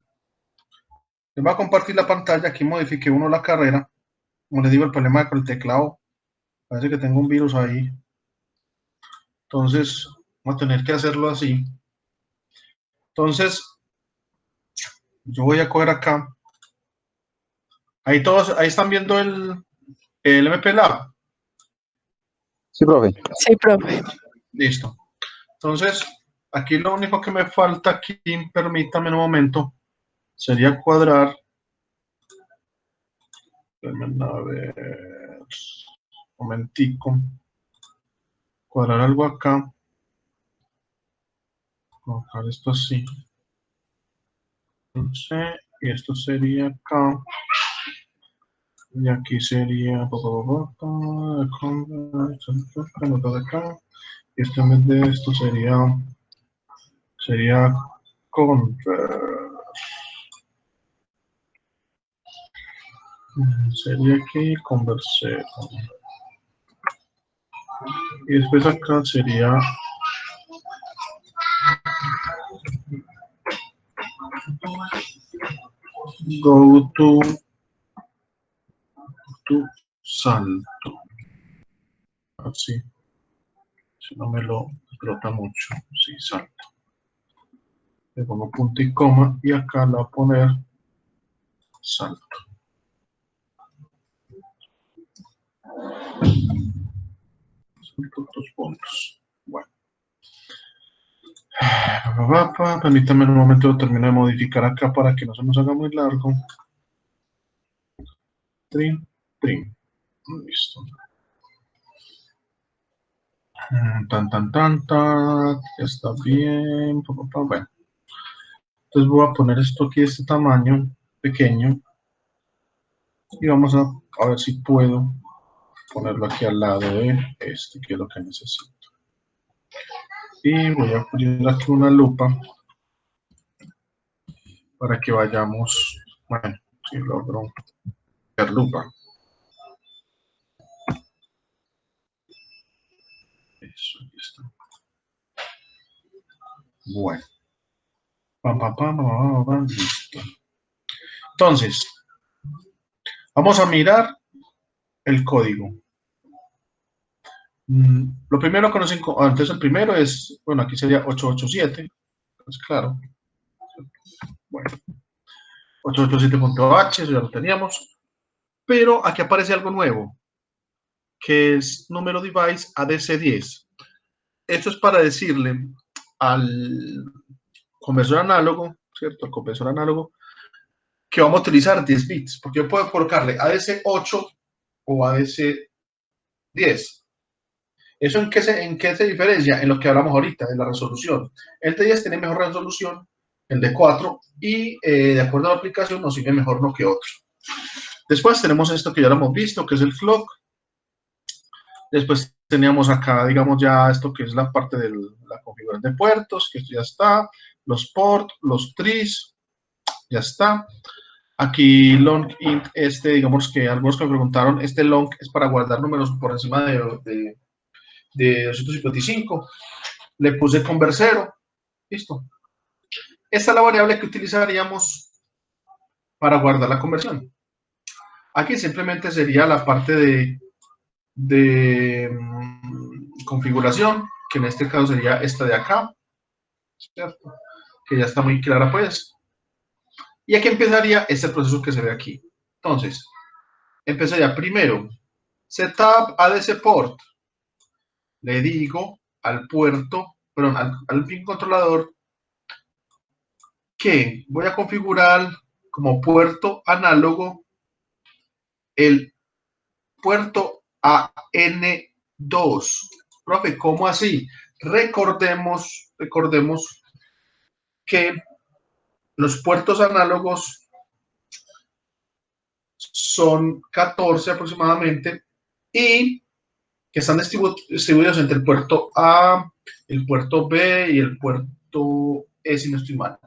les voy a compartir la pantalla. Aquí modifiqué uno la carrera. Como les digo, el problema con el teclado, parece que tengo un virus ahí. Entonces, voy a tener que hacerlo así. Entonces, yo voy a coger acá. Ahí todos, ahí están viendo el MP Lab. Sí, profe. Sí, profe. Listo. Entonces, aquí lo único que me falta aquí, permítame un momento, sería cuadrar. A ver, un momentico. Cuadrar algo acá. Colocar esto así. Entonces, y esto sería acá. Y aquí sería acá. Y esto en vez de esto sería sería aquí converser. Y después acá sería go to salto. Así. Si no me lo explota mucho. Sí, salto. Le pongo punto y coma y acá le voy a poner salto. Dos puntos. Bueno. Permítame un momento, termino de modificar acá para que no se nos haga muy largo. Trim, trim. Listo. Ya está bien. Bueno. Entonces voy a poner esto aquí de este tamaño pequeño y vamos a ver si puedo ponerlo aquí al lado de este, que es lo que necesito. Y voy a poner aquí una lupa para que vayamos, bueno, si logro ver lupa. Eso, aquí está. Bueno. Listo. Entonces, vamos a mirar el código. Lo primero que entonces el primero es, bueno, aquí sería 887, pues claro. Bueno, 887.h, eso ya lo teníamos. Pero aquí aparece algo nuevo, que es número device ADC10. Esto es para decirle al conversor análogo, ¿cierto? Al conversor análogo, que vamos a utilizar 10 bits, porque yo puedo colocarle ADC8 o ADC10. ¿Eso en qué se diferencia? En lo que hablamos ahorita, de la resolución. El de 10 tiene mejor resolución, el de 4, y de acuerdo a la aplicación nos sirve mejor uno que otro. Después tenemos esto que ya lo hemos visto, que es el clock. Después teníamos acá, digamos, ya esto que es la parte de la configuración de puertos, que esto ya está. Los ports, los trees, ya está. Aquí long int, digamos que algunos que me preguntaron, este long es para guardar números por encima de 255. Le puse conversero. Listo. Esta es la variable que utilizaríamos para guardar la conversión. Aquí simplemente sería la parte de configuración, que en este caso sería esta de acá, ¿cierto? Que ya está muy clara, pues. Y aquí empezaría este proceso que se ve aquí. Entonces, empezaría primero, setup ADC port. Le digo al puerto, perdón, al pin controlador, que voy a configurar como puerto análogo el puerto AN2. Profe, ¿cómo así? Recordemos que los puertos análogos son 14 aproximadamente y que están distribuidos entre el puerto A, el puerto B y el puerto E, si no estoy mal.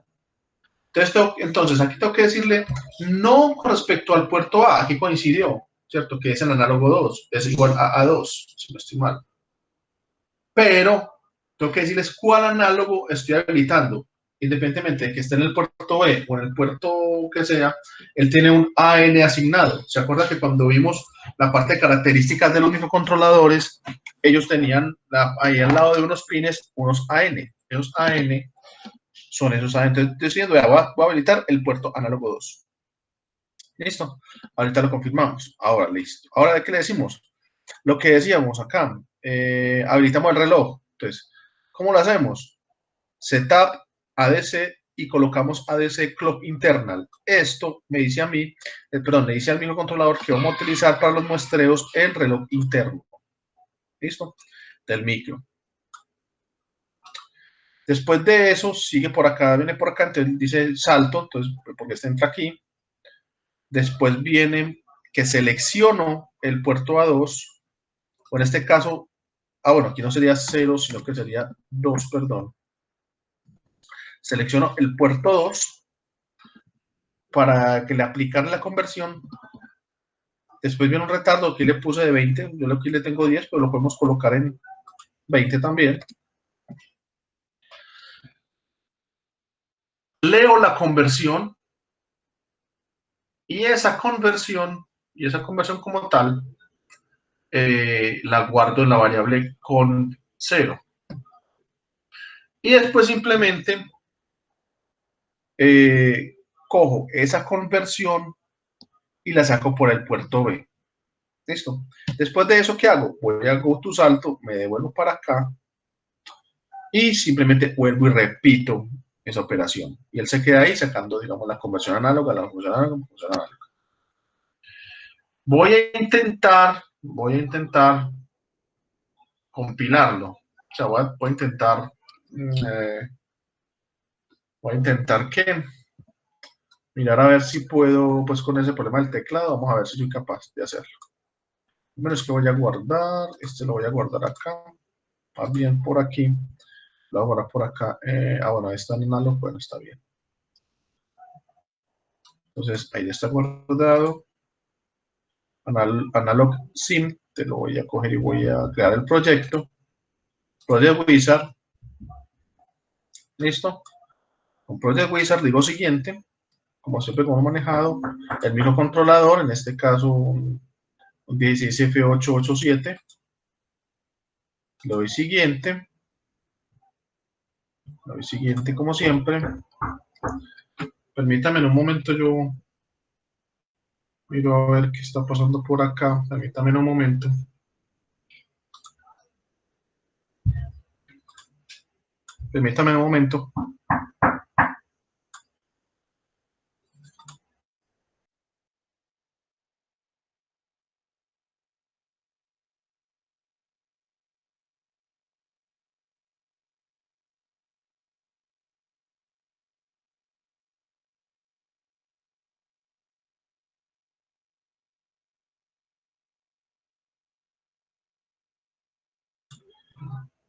Entonces, aquí tengo que decirle, no con respecto al puerto A, aquí coincidió, ¿cierto? Que es el análogo 2, es igual a A2, si no estoy mal. Pero tengo que decirles cuál análogo estoy habilitando. independientemente de que esté en el puerto B o en el puerto que sea, él tiene un AN asignado. ¿Se acuerda que cuando vimos la parte de características de los microcontroladores, ellos tenían ahí al lado de unos pines unos AN? Esos AN son esos AN. Entonces, estoy diciendo, voy a habilitar el puerto análogo 2. Listo. Ahorita lo confirmamos. Ahora, listo. Ahora, ¿de qué le decimos? Lo que decíamos acá, habilitamos el reloj. Entonces, ¿cómo lo hacemos? Setup ADC y colocamos ADC Clock Internal. Esto me dice a mí, perdón, le dice al microcontrolador que vamos a utilizar para los muestreos el reloj interno. ¿Listo? Del micro. Después de eso, sigue por acá, viene por acá, entonces dice salto, entonces, porque este entra aquí. Después viene que selecciono el puerto A2, o en este caso, bueno, aquí no sería 0, sino que sería 2, perdón. Selecciono el puerto 2 para que le aplicar la conversión. Después viene un retardo, aquí le puse de 20, yo aquí le tengo 10, pero lo podemos colocar en 20 también. Leo la conversión y esa conversión como tal, la guardo en la variable con 0. Y después simplemente cojo esa conversión y la saco por el puerto B. ¿Listo? Después de eso, ¿qué hago? Voy a go to salto, me devuelvo para acá y simplemente vuelvo y repito esa operación. Y él se queda ahí sacando, digamos, la conversión análoga, la conversión análoga, la conversión análoga. Voy a intentar compilarlo. O sea, voy a intentar, ¿qué? Mirar a ver si puedo, pues con ese problema del teclado, vamos a ver si soy capaz de hacerlo. Bueno, es que voy a guardar, este lo voy a guardar acá, más bien por aquí, lo voy a guardar por acá. Bueno, ahí está en análogo, bueno, está bien. Entonces, ahí ya está guardado. Analog Sim, te lo voy a coger y voy a crear el proyecto. Project Wizard, listo. Con Project Wizard digo siguiente, como siempre como manejado, el mismo controlador, en este caso un 16F887, le doy siguiente como siempre. Permítame en un momento, yo miro a ver qué está pasando por acá, permítame en un momento. Permítame un momento.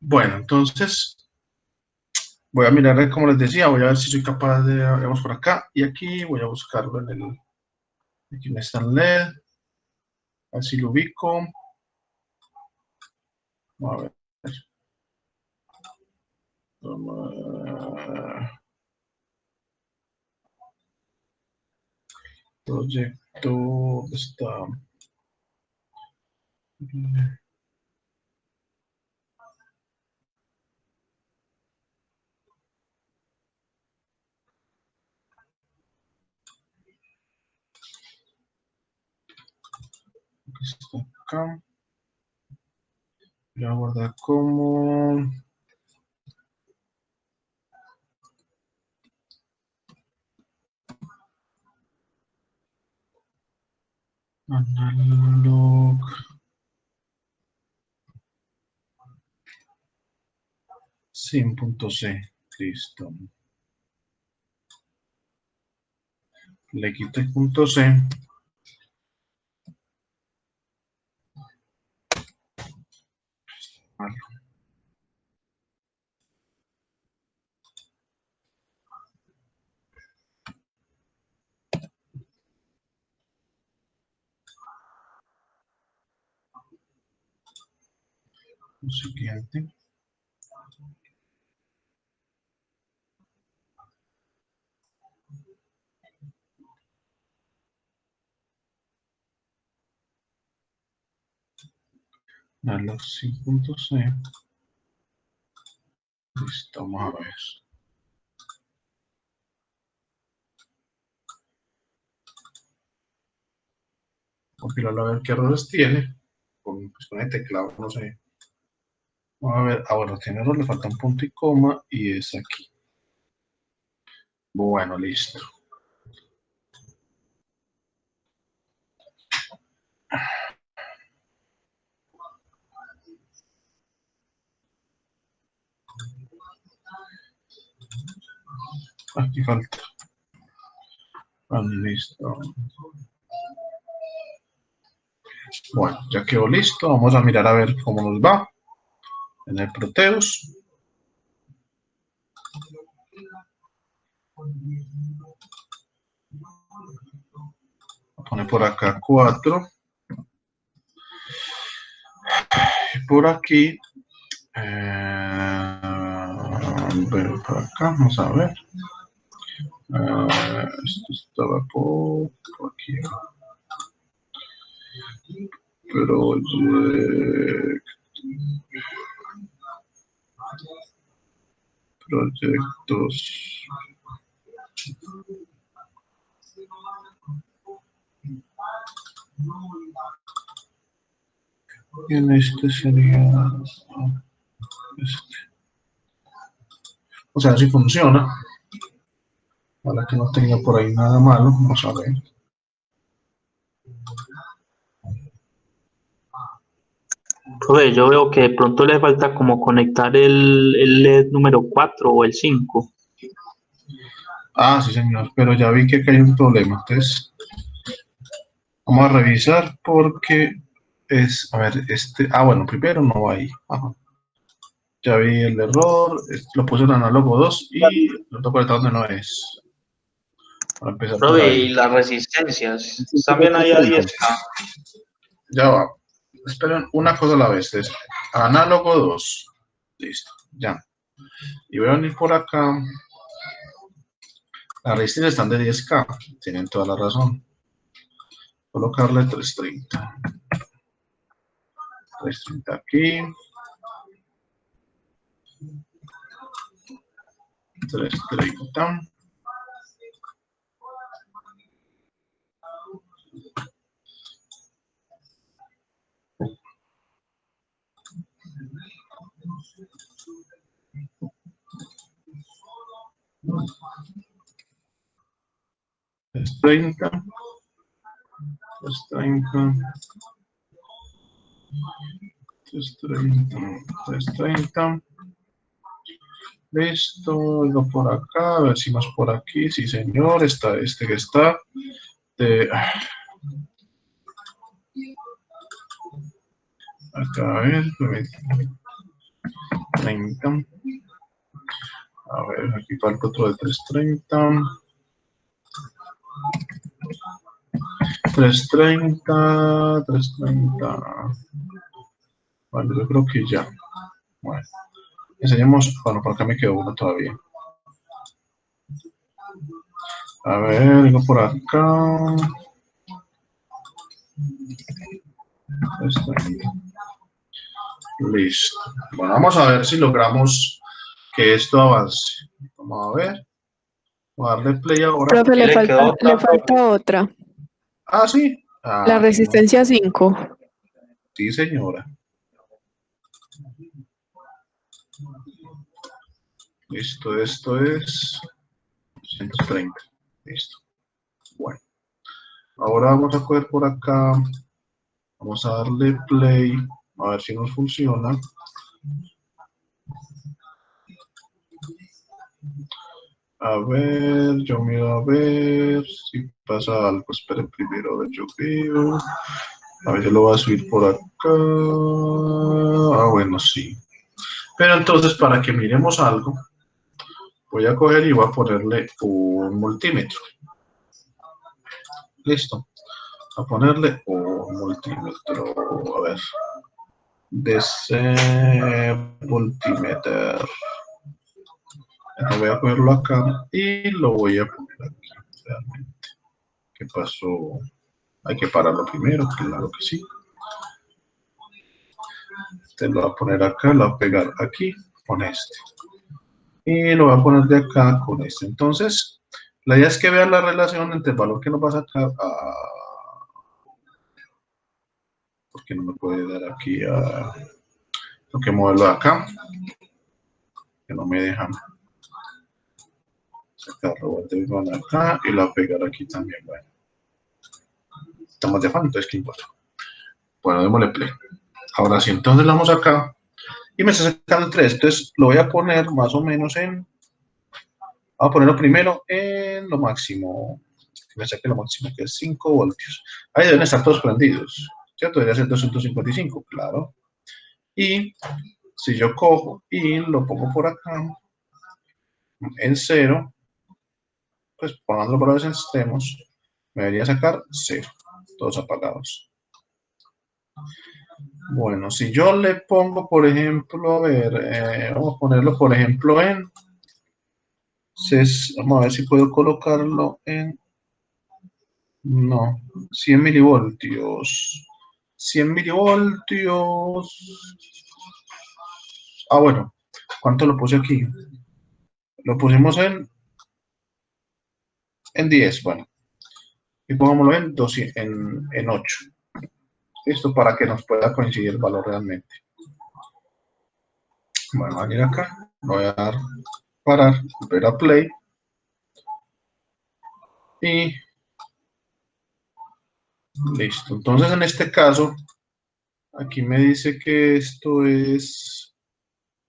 Bueno, entonces voy a mirar, como les decía, voy a ver si soy capaz de, vamos por acá, y aquí voy a buscarlo en el, aquí me está en LED, así lo ubico. A ver. Proyecto está. Está acá. Voy a guardar como. Analog. Sim.c. Listo. Le quito el punto C. Vale. Lo siguiente. Analog 5.c. Listo, vamos a ver. Compilarlo a ver qué errores tiene. Pues con el teclado, no sé. Vamos a ver. Ah, bueno, tiene error, le falta un punto y coma y es aquí. Bueno, listo. Aquí falta. Ah, listo. Bueno, ya quedó listo. Vamos a mirar a ver cómo nos va en el Proteus. Voy a poner por acá 4. Y por aquí. Por acá, vamos a ver. Esto estaba por aquí. Proyectos. Y en este sería este. O sea, si funciona. Para que no tenga por ahí nada malo. Vamos a ver. Profe, yo veo que de pronto le falta como conectar el LED número 4 o el 5. Ah, sí, señor. Pero ya vi que acá hay un problema. Entonces, vamos a revisar porque es, a ver, ah, bueno, primero no va ahí. Ajá. Ya vi el error, lo puse en análogo 2 y lo toco donde no es. Para empezar por Profe, ahí. y las resistencias también hay a 10K. Ya va. Esperen una cosa a la vez. Es análogo 2. Listo, ya. Y voy a venir por acá. Las resistencias están de 10K. Tienen toda la razón. Colocarle 330. 330 aquí. 330. Es 30. 330. 330. 330. Listo, algo por acá, a ver si más por aquí, sí señor, está este que está de... Acá, a ver, 30. A ver, aquí falta otro de 330. 330, 330. Bueno, yo creo que ya. Bueno, enseñemos, bueno, por acá me quedó uno todavía. A ver, algo por acá. 330. Listo. Bueno, vamos a ver si logramos que esto avance. Vamos a ver. Voy a darle play ahora. Profe, Y le quedó le otra, falta otra. Ah, sí. La Ah, resistencia 5. sí, señora. Listo, esto es 130. Listo. Bueno. Ahora vamos a coger por acá. Vamos a darle play. A ver si nos funciona. A ver, yo miro a ver si pasa algo. Esperen primero, a ver, yo veo. A ver, yo lo voy a subir por acá. Ah, bueno, sí. Pero entonces, para que miremos algo, voy a coger y voy a ponerle un multímetro. Listo. A ponerle un multímetro. A ver. DC multímetro. Entonces voy a cogerlo acá y lo voy a poner aquí. Realmente. ¿Qué pasó? Hay que pararlo primero, claro que sí. Este lo voy a poner acá, lo voy a pegar aquí con este. Y lo voy a poner de acá con este. Entonces, la idea es que vean la relación entre el valor que nos va a sacar a... porque no me puede dar aquí a... Tengo que moverlo de acá. Que no me dejan sacarlo de acá y lo voy a pegar aquí también. Bueno, estamos de afán, entonces, ¿qué importa? Bueno, démosle play. Ahora sí, entonces lo vamos acá. Y me está sacando el 3. Entonces, lo voy a poner más o menos en... Vamos a ponerlo primero en lo máximo. Que me saque lo máximo, que es 5 voltios. Ahí deben estar todos prendidos. ¿Cierto? Debería ser 255, claro. Y si yo cojo y lo pongo por acá en 0, pues poniéndolo por los extremos, me debería sacar 0. Todos apagados. Bueno, si yo le pongo, por ejemplo, a ver, vamos a ponerlo, por ejemplo, en... Vamos a ver si puedo colocarlo en... No, 100 milivoltios. 100 milivoltios. Ah, bueno. ¿Cuánto lo puse aquí? Lo pusimos en 10, bueno. Y pongámoslo en 200, en 8. Esto para que nos pueda coincidir el valor realmente. Bueno, voy a venir acá. Voy a dar parar, volver a play. Y listo. Entonces, en este caso, aquí me dice que esto es...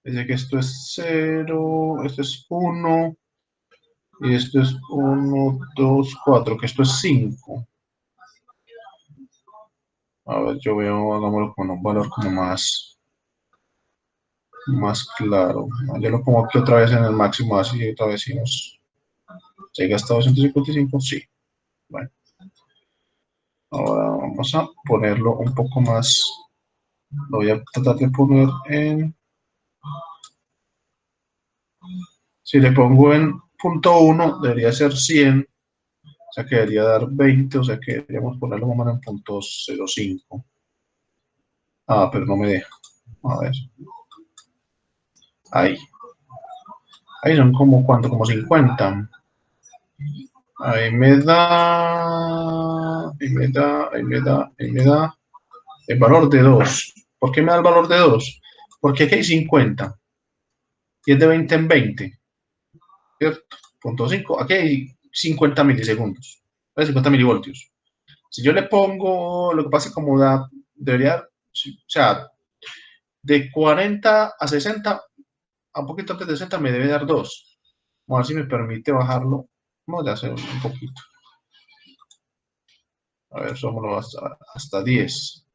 Dice que esto es 0, esto es 1, y esto es 1, 2, 4, que esto es 5. A ver, yo veo, hagámoslo con un valor como más claro. Yo lo pongo aquí otra vez en el máximo, así otra vez si nos llega hasta 255, sí. Bueno, ahora vamos a ponerlo un poco más. Lo voy a tratar de poner en... Si le pongo en punto 1, debería ser 100. O sea que debería dar 20, o sea que deberíamos ponerlo más o menos en punto 05. Ah, pero no me deja. A ver. Ahí. Ahí son como, ¿cuánto? Como 50. Ahí me da... Ahí me da el valor de 2. ¿Por qué me da el valor de 2? Porque aquí hay 50. Y es de 20 en 20. ¿Cierto? Punto 5. Aquí hay 50 milisegundos. 50 milivoltios. Si yo le pongo, lo que pasa es como da, debería, o sea, de 40 a 60, a un poquito antes de 60 me debe dar 2. Vamos a ver si me permite bajarlo. Vamos a hacer un poquito. A ver, somos hasta 10.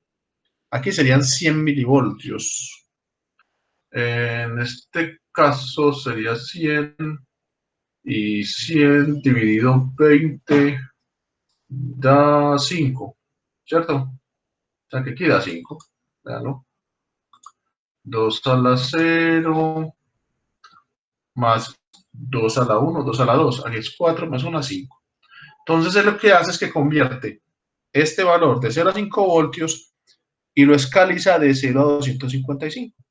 Aquí serían 100 milivoltios. En este caso sería 100 y 100 dividido 20 da 5, ¿cierto? O sea que aquí da 5. Veanlo. 2 a la 0 más 2 a la 1, 2 a la 2. Aquí es 4 más 1 a 5. Entonces, lo que hace es que convierte este valor de 0 a 5 voltios y lo escaliza de 0 a 255.